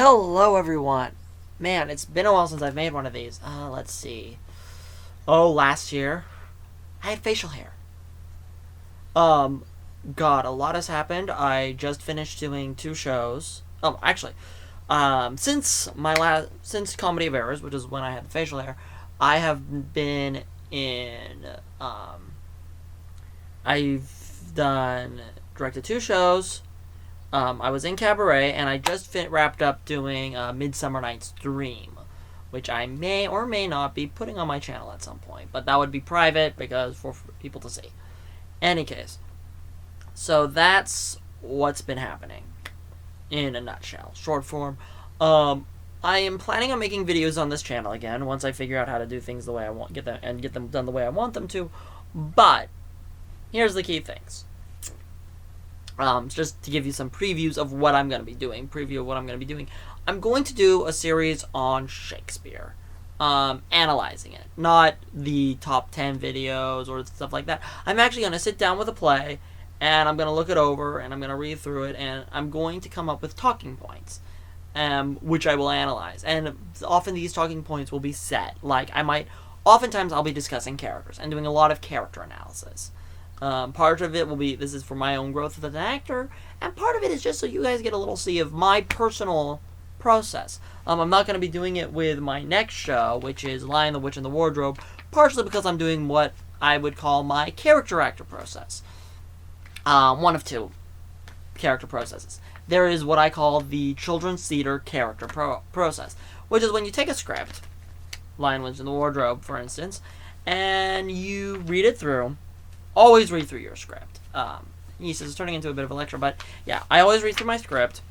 Hello, everyone. Man, it's been a while since I've made one of these. Let's see. Oh, last year, I had facial hair. Um, God, a lot has happened. I just finished doing 2 shows. Actually, since Comedy of Errors, which is when I had the facial hair, I have been in. I've done directed 2 shows. I was in Cabaret, and I just wrapped up doing Midsummer Night's Dream, which I may or may not be putting on my channel at some point, but that would be private because for people to see. Any case, so that's what's been happening in a nutshell, short form. I am planning on making videos on this channel again once I figure out how to do things the way I want, get them done the way I want them to. But here's the key things. Just to give you some previews of what I'm going to be doing. I'm going to do a series on Shakespeare. Analyzing it. Not the top 10 videos or stuff like that. I'm actually going to sit down with a play, and I'm going to look it over, and I'm going to read through it, and I'm going to come up with talking points, which I will analyze. And often these talking points will be set. Oftentimes I'll be discussing characters and doing a lot of character analysis. Part of it will be, this is for my own growth as an actor, and part of it is just so you guys get a little see of my personal process. I'm not going to be doing it with my next show, which is Lion, the Witch, and the Wardrobe, partially because I'm doing what I would call my character actor process. One of 2 character processes. There is what I call the children's theater character process, which is when you take a script, Lion, Witch, and the Wardrobe, for instance, and you read it through. Always read through your script. He says it's turning into a bit of a lecture, but yeah, I always read through my script.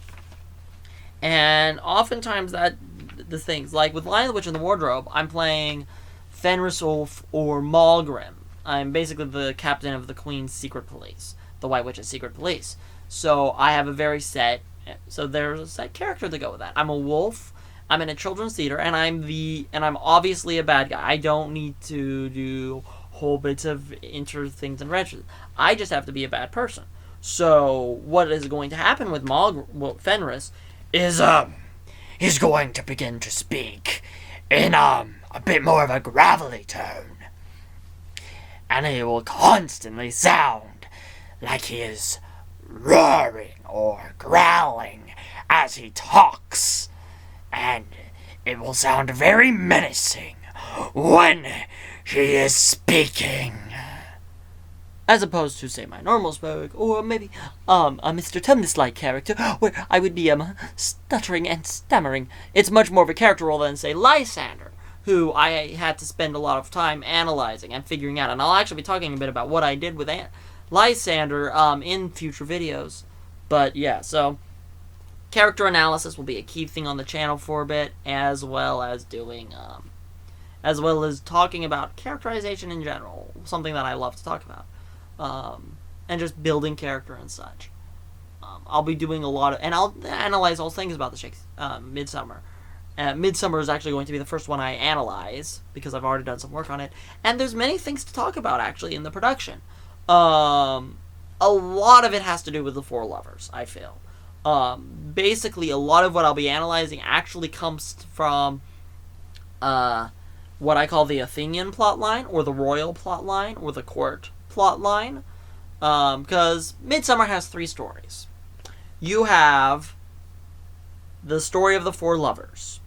And oftentimes the things, like with Lion, the Witch, and the Wardrobe, I'm playing Fenris Ulf or Malgrim. I'm basically the captain of the Queen's secret police, the White Witch's secret police. So I have there's a set character to go with that. I'm a wolf. I'm in a children's theater, and I'm obviously a bad guy. I don't need to do whole bits of things and wrenches. I just have to be a bad person. So what is going to happen with Fenris is he's going to begin to speak in a bit more of a gravelly tone, and he will constantly sound like he is roaring or growling as he talks, and it will sound very menacing when he is speaking, as opposed to, say, my normal spoke, or maybe a Mr. Tumnus-like character, where I would be stuttering and stammering. It's much more of a character role than, say, Lysander, who I had to spend a lot of time analyzing and figuring out, and I'll actually be talking a bit about what I did with Lysander in future videos. But yeah, so character analysis will be a key thing on the channel for a bit, as well as talking about characterization in general, something that I love to talk about, and just building character and such. I'll be doing a lot of, and I'll analyze all things about the Midsummer. Midsummer is actually going to be the first one I analyze, because I've already done some work on it, and there's many things to talk about, actually, in the production. A lot of it has to do with the 4 lovers, I feel. Basically, a lot of what I'll be analyzing actually comes from, what I call the Athenian plotline, or the royal plotline, or the court plotline, because Midsummer has 3 stories. You have the story of the 4 lovers.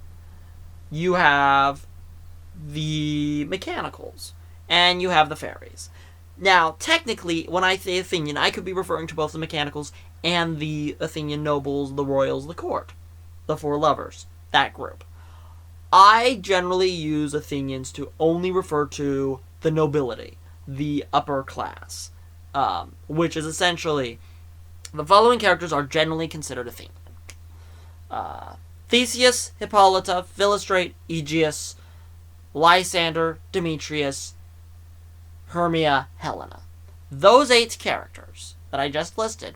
You have the mechanicals, and you have the fairies. Now, technically, when I say Athenian, I could be referring to both the mechanicals and the Athenian nobles, the royals, the court, the 4 lovers, that group. I generally use Athenians to only refer to the nobility, the upper class, which is essentially, the following characters are generally considered Athenian. Theseus, Hippolyta, Philostrate, Aegeus, Lysander, Demetrius, Hermia, Helena. Those 8 characters that I just listed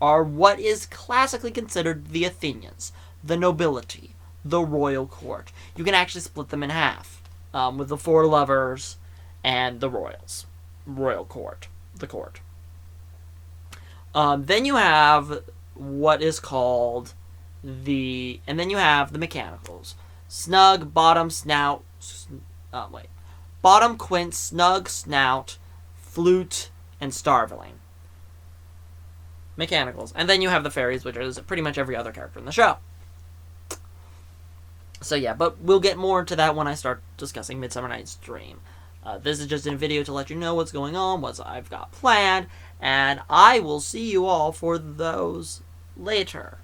are what is classically considered the Athenians, the nobility, the royal court. You can actually split them in half, with the 4 lovers and the royal court, the court. Then you have what is called and then you have the mechanicals: snug, bottom, snout. Bottom, quint, snug, snout, flute, and starveling. Mechanicals. And then you have the fairies, which is pretty much every other character in the show. So yeah, but we'll get more into that when I start discussing Midsummer Night's Dream. This is just a video to let you know what's going on, what I've got planned, and I will see you all for those later.